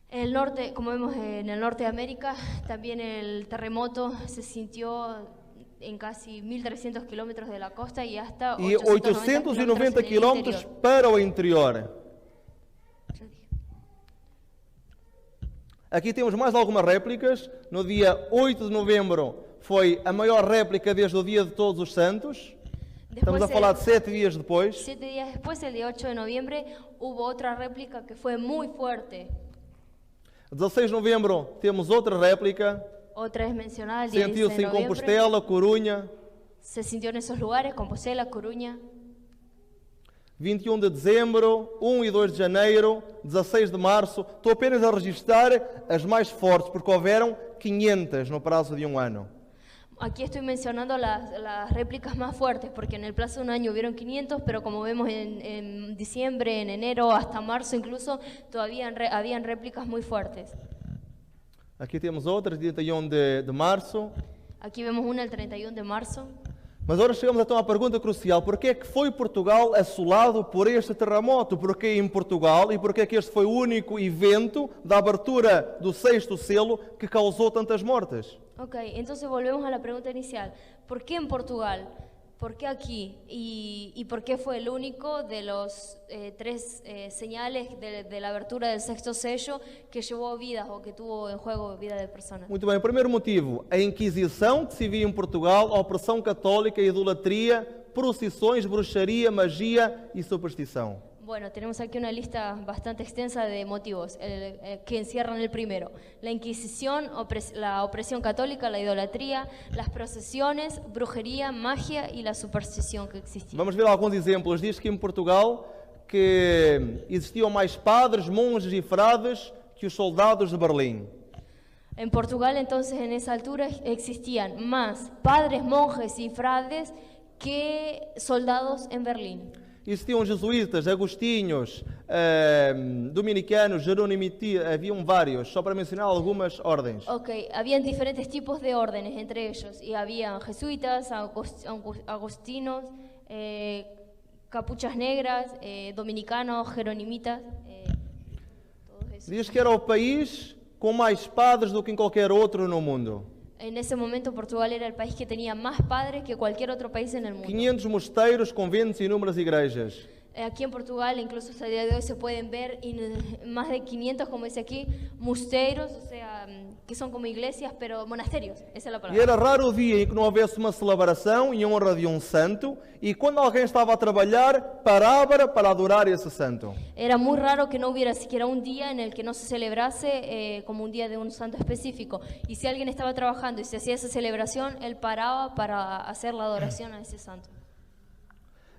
El norte, como vemos en el norte de América, también el terremoto se sintió en casi 1.300 kilómetros de la costa y hasta E 890 kilómetros en el km interior. para o interior. Aqui temos mais algumas réplicas. No dia 8 de novembro foi a maior réplica desde o dia de Todos os Santos. Estamos a falar de 7 días depois. 7 días después, el día 8 de noviembre, hubo otra réplica que fue muy fuerte. 16 de novembro temos outra réplica. Otra es mencionada el día 16 Sentiu-se de em noviembre. Compostela, Corunha. Se sintió en esos lugares, Compostela, Coruña. 21 de dezembro, 1 e 2 de janeiro, 16 de março. Estou apenas a registrar as mais fortes, porque houveram 500 no prazo de um ano. Aquí estoy mencionando las réplicas más fuertes, porque en el plazo de un año hubieron 500, pero como vemos en diciembre, en enero, hasta marzo incluso, todavía habían réplicas muy fuertes. Aqui temos outras, dia 31 de março. Aquí vemos una el 31 de marzo. Mas agora chegamos então à pergunta crucial: porquê é que foi Portugal assolado por este terremoto? Porquê em Portugal? E porquê é que este foi o único evento da abertura do 6º selo que causou tantas mortes? Ok, entonces volvemos a la pregunta inicial. ¿Por qué en Portugal? ¿Por qué aquí? ¿Y por qué fue el único de los 3 señales de la abertura del 6º sello que llevó vidas o que tuvo en juego vida de personas? Muito bem, o primeiro motivo: a Inquisição que se via em Portugal, a opressão católica, a idolatria, procissões, bruxaria, magia e superstição. Bueno, tenemos aquí una lista bastante extensa de motivos que encierran el primero. La Inquisición, la opresión católica, la idolatría, las procesiones, brujería, magia y la superstición que existía. Vamos ver alguns exemplos. Diz que em Portugal que existiam mais padres, monges e frades que os soldados de Berlim. En Portugal, entonces, en esa altura existían más padres, monjes y frades que soldados en Berlim. Existiam jesuítas, agostinhos, dominicanos, jeronimitas, haviam vários, só para mencionar algumas ordens. Ok, habían diferentes tipos de órdenes entre ellos, y habían jesuitas, agostinos, capuchas negras, dominicanos, jeronimitas, todos esos. Diz que era o país com mais padres do que em qualquer outro no mundo. En ese momento Portugal era el país que tenía más padres que cualquier otro país en el mundo. 500 mosteiros, conventos e inúmeras igrejas. Aquí en Portugal, incluso hasta el día de hoy, se pueden ver más de 500, como dice aquí, mosteiros, o sea, que son como iglesias, pero monasterios, esa es la E palabra. era raro o dia em que não houvesse uma celebração em honra de um santo, e quando alguém estava a trabalhar, parava para adorar esse santo. Era muy raro que no hubiera siquiera un día en el que no se celebrase como un día de un santo específico. Y si alguien estaba trabajando y se hacía esa celebración, él paraba para hacer la adoración a ese santo.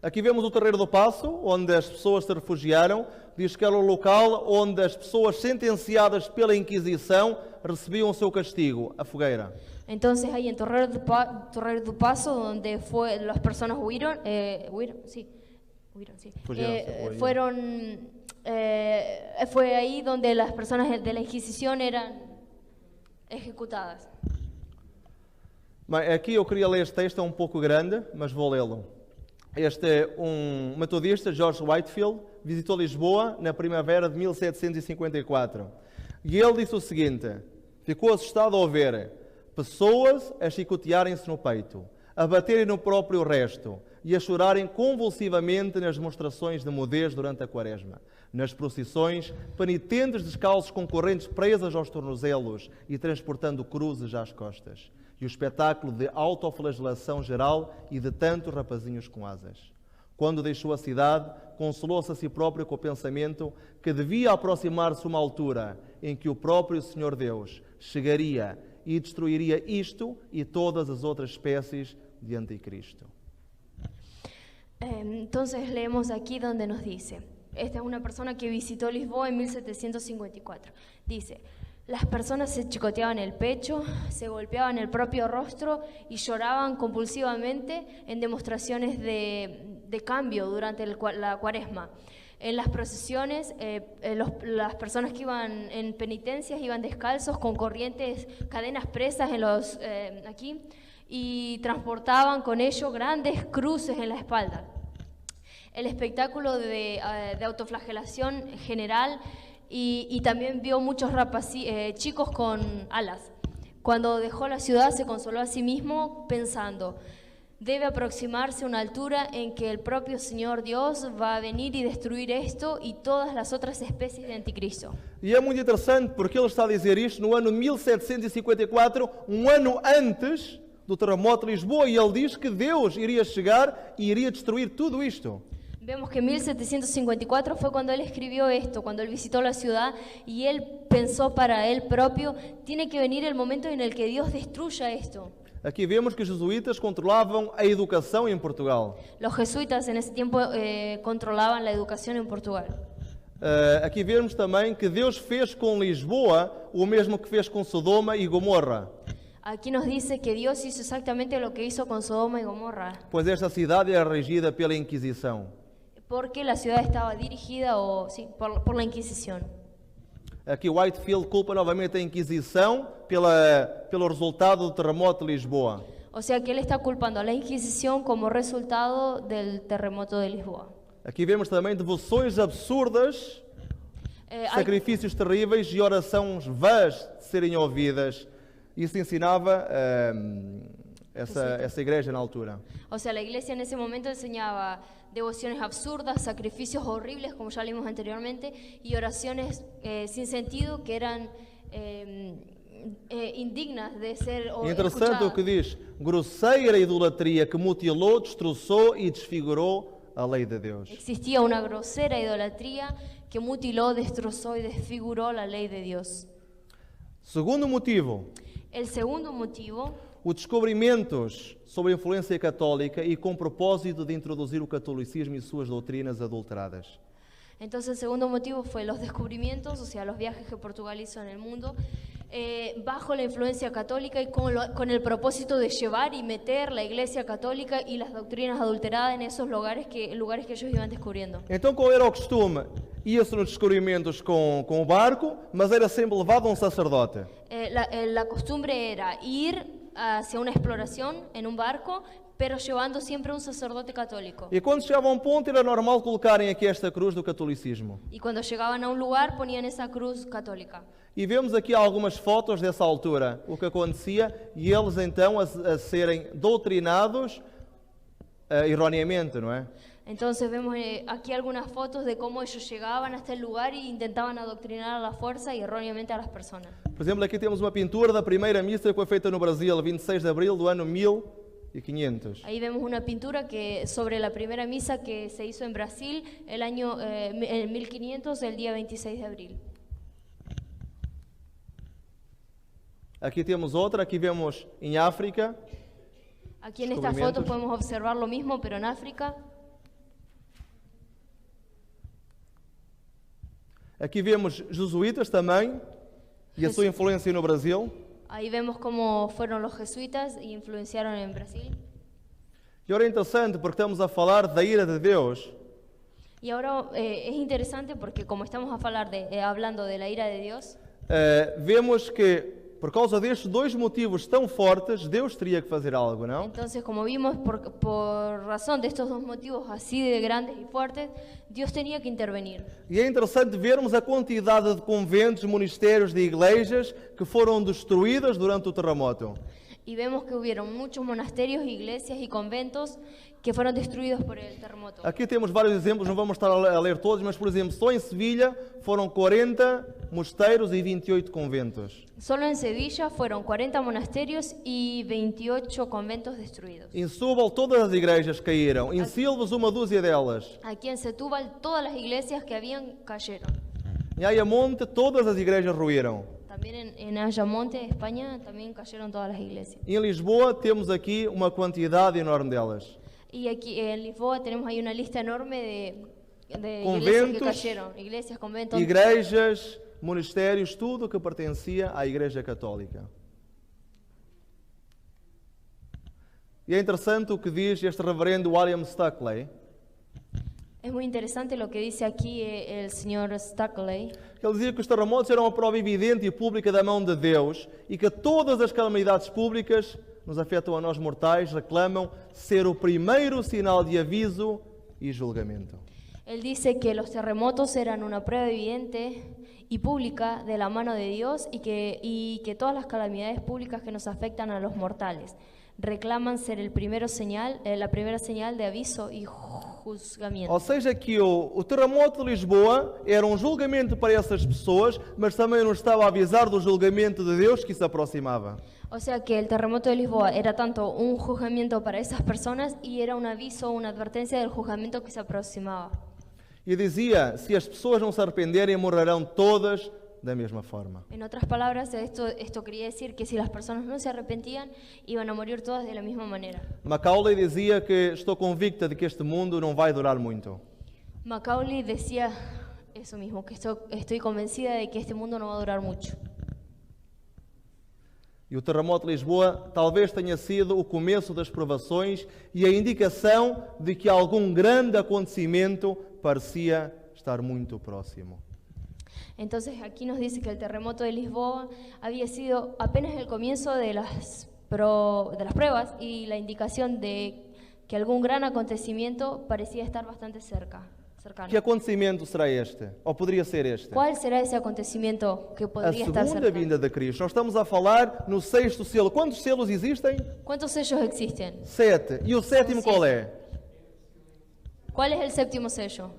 Aqui vemos o Terreiro do Paço, onde as pessoas se refugiaram. Diz que era o local onde as pessoas sentenciadas pela Inquisição recebiam o seu castigo, a fogueira. Entonces ahí en Torreiro do Paso, donde las personas huyeron, sí, fue ahí donde las personas de la Inquisición eran ejecutadas. Bem, aqui eu queria ler este texto, é um pouco grande, mas vou lê-lo. Este é um metodista, George Whitefield, visitou Lisboa na primavera de 1754. E ele disse o seguinte: ficou assustado ao ver pessoas a chicotearem-se no peito, a baterem no próprio resto e a chorarem convulsivamente nas demonstrações de mudez durante a quaresma, nas procissões, penitentes descalços com correntes presas aos tornozelos e transportando cruzes às costas, e o espetáculo de autoflagelação geral e de tantos rapazinhos com asas. Quando deixou a cidade, consolou-se a si próprio com o pensamento que devia aproximar-se uma altura em que o próprio Senhor Deus chegaria e destruiria isto e todas as outras espécies de anticristo. Entonces leemos aquí donde nos dice, esta es una persona que visitó Lisboa en 1754, dice: las personas se chicoteaban el pecho, se golpeaban el propio rostro y lloraban compulsivamente en demostraciones de cambio durante la cuaresma. En las procesiones, las personas que iban en penitencias iban descalzos con corrientes, cadenas presas aquí, y transportaban con ello grandes cruces en la espalda. El espectáculo de autoflagelación general, y también vio muchos chicos con alas. Cuando dejó la ciudad se consoló a sí mismo pensando: debe aproximarse a una altura en que el propio Señor Dios va a venir y destruir esto y todas las otras especies de anticristo. E é muito interessante porque ele está a dizer isto no ano 1754, um ano antes do terremoto de Lisboa, e ele diz que Deus iria chegar e iria destruir tudo isto. Vemos que en 1754 fue cuando él escribió esto, cuando él visitó la ciudad y él pensó para él propio, tiene que venir el momento en el que Dios destruya esto. Aqui vemos que os jesuítas controlavam a educação em Portugal. Los jesuitas en ese tiempo controlaban la educación en Portugal. Aqui vemos também que Deus fez com Lisboa o mesmo que fez com Sodoma e Gomorra, Aquí nos dice que Dios hizo exactamente lo que hizo con Sodoma y Gomorra, pois esta cidade era regida pela Inquisição. porque la ciudad estaba dirigida por la Inquisición. Aqui Whitefield culpa novamente a Inquisição pelo resultado do terremoto de Lisboa. O sea que él está culpando a la Inquisición como resultado del terremoto de Lisboa. Aqui vemos também devoções absurdas, Hay- sacrifícios terríveis e orações vãs de serem ouvidas. Isso ensinava essa igreja na altura. O sea, la iglesia en ese momento enseñaba devociones absurdas, sacrificios horribles, como ya leímos anteriormente, y oraciones sin sentido que eran indignas de ser E interessante o escuchadas. que diz: grosseira idolatria que mutilou, destroçou e desfigurou a lei de Deus. Existía una grosera idolatría que mutiló, destrozó y desfiguró la ley de Dios. Segundo motivo, El segundo motivo, os descobrimentos sobre a influência católica e com propósito de introduzir o catolicismo e suas doutrinas adulteradas. entonces el segundo motivo fue los descubrimientos, o sea, los viajes que Portugal hizo en el mundo, bajo la influencia católica y con el propósito de llevar y meter la iglesia católica y las doctrinas adulteradas en esos lugares que ellos iban descubriendo. Então, qual era o costume? Ia-se nos descobrimentos com o barco, mas era sempre levado um sacerdote. La costumbre era ir hacia una exploración en un barco, pero llevando siempre un sacerdote católico. E quando chegava a um ponto, era normal colocarem aqui esta cruz do catolicismo. Y cuando llegaban a un lugar ponían esa cruz católica. E vemos aqui algumas fotos dessa altura, o que acontecia, e eles então a serem doutrinados erroneamente, não é? Entonces vemos aquí algunas fotos de cómo ellos llegaban hasta el lugar e intentaban adoctrinar a la fuerza y erróneamente a las personas. Por exemplo, aqui temos uma pintura da primeira missa que foi feita no Brasil, 26 de abril do ano 1500. Ahí vemos una pintura sobre la primera misa que se hizo en Brasil el año 1500, el día 26 de abril. Aqui temos outra, aqui vemos em África. Aquí en estas fotos podemos observar lo mismo, pero en África. Aqui vemos jesuítas também e a sua influência no Brasil. Ahí vemos cómo fueron los jesuitas e influenciaron en Brasil. E ora é interessante porque estamos a falar da ira de Deus. Y ahora es interesante porque como estamos hablando de la ira de Dios, Vemos que por causa destes dois motivos tão fortes, Deus teria que fazer algo, não? entonces como vimos por razón de estos dos motivos así de grandes y fuertes, Dios tenía que intervenir. E é interessante vermos a quantidade de conventos, ministérios, de igrejas que foram destruídas durante o terremoto. Y vemos que hubieron muchos monasterios, iglesias y conventos que fueron destruidos por el terremoto. Aqui temos vários exemplos, não vamos estar a ler todos, mas por exemplo, só em Sevilha foram 40 mosteiros e 28 conventos. Solo en Sevilla fueron 40 monasterios y 28 conventos destruidos. Em Setúbal todas as igrejas caíram, em Silves uma dúzia delas. Aquí en Setúbal todas las iglesias que habían cayeron. Em Ayamonte todas as igrejas ruíram. También en Ayamonte, España, también cayeron todas las iglesias. Em Lisboa temos aqui uma quantidade enorme delas. Y aquí en Lisboa tenemos ahí una lista enorme de iglesias que Conventos, cayeron. Iglesias, conventos. Igrejas, monastérios, tudo que pertencia à Igreja Católica. E é interessante o que diz este reverendo William Stuckley. Es muy interesante lo que dice aquí el señor Stuckley. Ele dizia que os terremotos eram uma prova evidente e pública da mão de Deus e que todas as calamidades públicas nos afetam a nós mortais, reclamam ser o primeiro sinal de aviso e julgamento. Él dice que los terremotos eran una prueba evidente y pública de la mano de Dios y que todas las calamidades públicas que nos afectan a los mortales reclaman ser la primera señal de aviso y juzgamiento. Ou seja, que o terremoto de Lisboa era um julgamento para essas pessoas, mas também nos estava a avisar do julgamento de Deus que se aproximava. O sea que el terremoto de Lisboa era tanto un juzgamiento para esas personas y era un aviso, una advertencia del juzgamiento que se aproximaba. E dizia, se as pessoas não se arrependerem, morrerão todas da mesma forma. En otras palabras, esto quería decir que si las personas no se arrepentían, iban a morir todas de la misma manera. Macaulay dizia que estou convicta de que este mundo não vai durar muito. Macaulay decía eso mismo, que estoy convencida de que este mundo no va a durar mucho. E o terremoto de Lisboa talvez tenha sido o começo das provações e a indicação de que algum grande acontecimento parecia estar muito próximo. Entonces aquí nos dice que el terremoto de Lisboa había sido apenas el comienzo de las pruebas y la indicación de que algún gran acontecimiento parecía estar bastante cercano. Que acontecimento será este? Ou poderia ser este? ¿Cuál será ese acontecimiento que A podría estar segunda cercano? vinda de Cristo. Nós estamos a falar no sexto selo. Quantos selos existem? ¿Cuántos sellos existen? 7. E o sétimo qual é? ¿Cuál es el séptimo sello?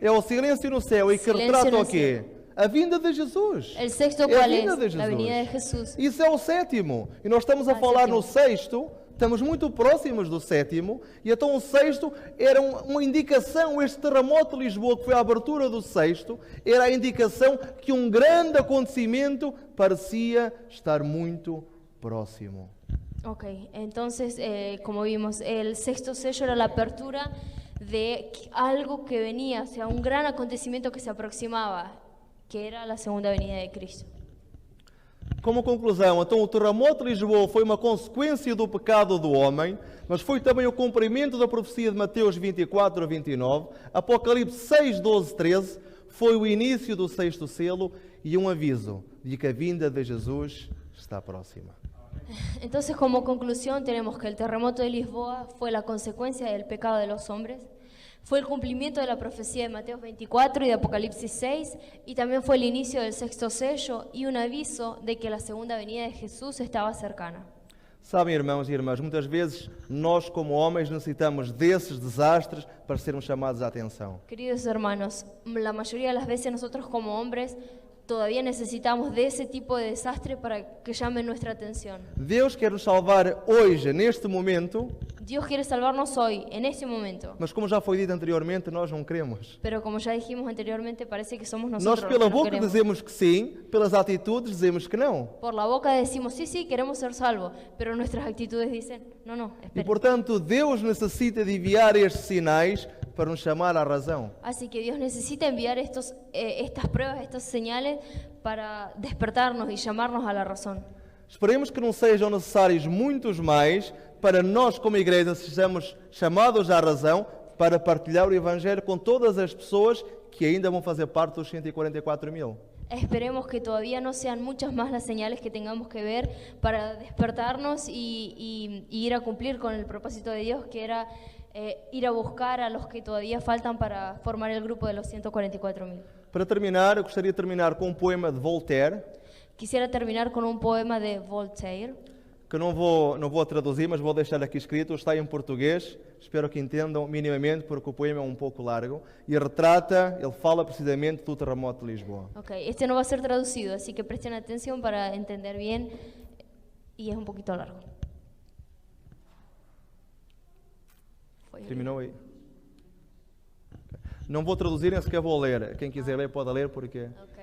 É o silêncio no céu e que Silêncio retrata no o quê? A vinda de Jesus. El sexto, É a ¿cuál vinda de es? La venida de Jesús. Isso é o sétimo. E nós estamos a falar sétimo. no sexto, estamos muito próximos do sétimo, e então o sexto era uma indicação, este terremoto de Lisboa, que foi a abertura do sexto, era a indicação que um grande acontecimento parecia estar muito próximo. Ok, entonces, como vimos, el sexto sello era la apertura de algo que venía, o sea, un gran acontecimiento que se aproximaba, que era la segunda venida de Cristo. Como conclusão, então o terremoto de Lisboa foi uma consequência do pecado do homem, mas foi também o cumprimento da profecia de Mateus 24 a 29, Apocalipse 6, 12, 13, foi o início do sexto selo e um aviso de que a vinda de Jesus está próxima. Entonces, como conclusión, tenemos que el terremoto de Lisboa fue la consecuencia del pecado de los hombres, fue el cumplimiento de la profecía de Mateo 24 y de Apocalipsis 6, y también fue el inicio del sexto sello y un aviso de que la segunda venida de Jesús estaba cercana. Sabem, irmãos e irmãs, muitas vezes nós, como homens, necessitamos desses desastres para sermos chamados à atenção. Queridos hermanos, la mayoría de las veces nosotros como hombres todavía necesitamos de ese tipo de desastre para que llame nuestra atención. Deus quer nos salvar hoje, neste momento, Dios quiere salvarnos hoy, en este momento. mas como já foi dito anteriormente, nós não queremos. Pero como ya dijimos anteriormente, parece que somos Nós nosotros pela los que no boca queremos. dizemos que sim, pelas atitudes dizemos que não. Por la boca decimos, sí, sí, queremos ser salvos, pero nuestras actitudes dicen, no, no, E espera. portanto, Deus necessita de enviar estes sinais para nos chamar à razão. Así que Dios necesita enviar estas pruebas, estas señales para despertarnos y llamarnos a la razón. Esperemos que não sejam necessários muitos mais para nós, como igreja, sejamos chamados à razão para partilhar o Evangelho com todas as pessoas que ainda vão fazer parte dos 144 mil. Esperemos que todavía no sean muchas más las señales que tengamos que ver para despertarnos y ir a cumplir con el propósito de Dios, que era ir a buscar a los que todavía faltan para formar el grupo de los 144.000. Para terminar, eu gostaria de terminar com um poema de Voltaire, Quisiera terminar con un poema de Voltaire, que não vou traduzir, mas vou deixar aqui escrito, está em português, espero que entendam minimamente, porque o poema é um pouco largo, e ele fala precisamente do terremoto de Lisboa. Ok, este no va a ser traducido, así que presten atención para entender bien y es un poquito largo. Terminou aí? Ok. Não vou traduzir, nem sequer vou ler. Quem quiser ler pode ler, porque... Ok.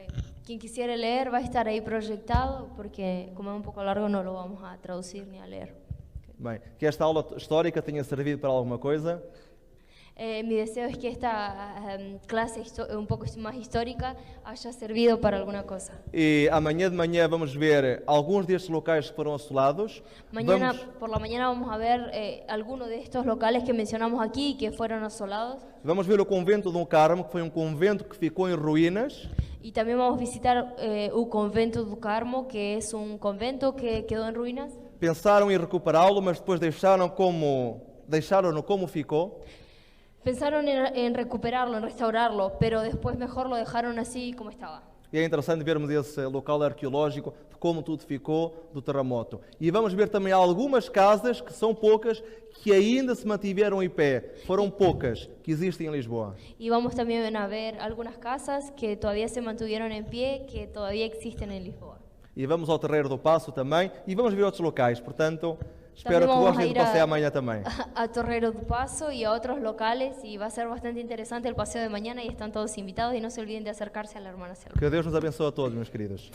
Quien quisiera leer va a estar ahí proyectado, porque como es un poco largo no lo vamos a traducir ni a leer. Bem, que esta aula histórica tenha servido para alguma coisa. Mi deseo es que esta clase un poco más histórica haya servido para alguna cosa. E amanhã de manhã vamos ver alguns destes locais que foram assolados. Mañana por la mañana vamos a ver algunos de estos locales que mencionamos aquí y que fueron asolados. Vamos ver o convento do Carmo, que foi um convento que ficou em ruínas. Y también vamos a visitar el convento do Carmo, que es un convento que quedó en ruinas. Pensaram em recuperá-lo, mas depois deixaram-no como ficou. Pensaron en recuperarlo, en restaurarlo, pero después mejor lo dejaron así como estaba. E é interessante vermos esse local arqueológico, de como tudo ficou do terremoto. E vamos ver também algumas casas, que são poucas, que ainda se mantiveram em pé. Foram poucas que existem em Lisboa. Y vamos también a ver algunas casas que todavía se mantuvieron en pie, que todavía existen en Lisboa. E vamos ao Terreiro do Paço também. E vamos ver outros locais. Portanto, espero También que vamos a gostem do ir a- passeio amanhã também. A Torrero do Paso y a otros locales y va a ser bastante interesante el paseo de mañana y están todos invitados y no se olviden de acercarse a la hermana Selva. Que Deus nos abençoe a todos, meus queridos.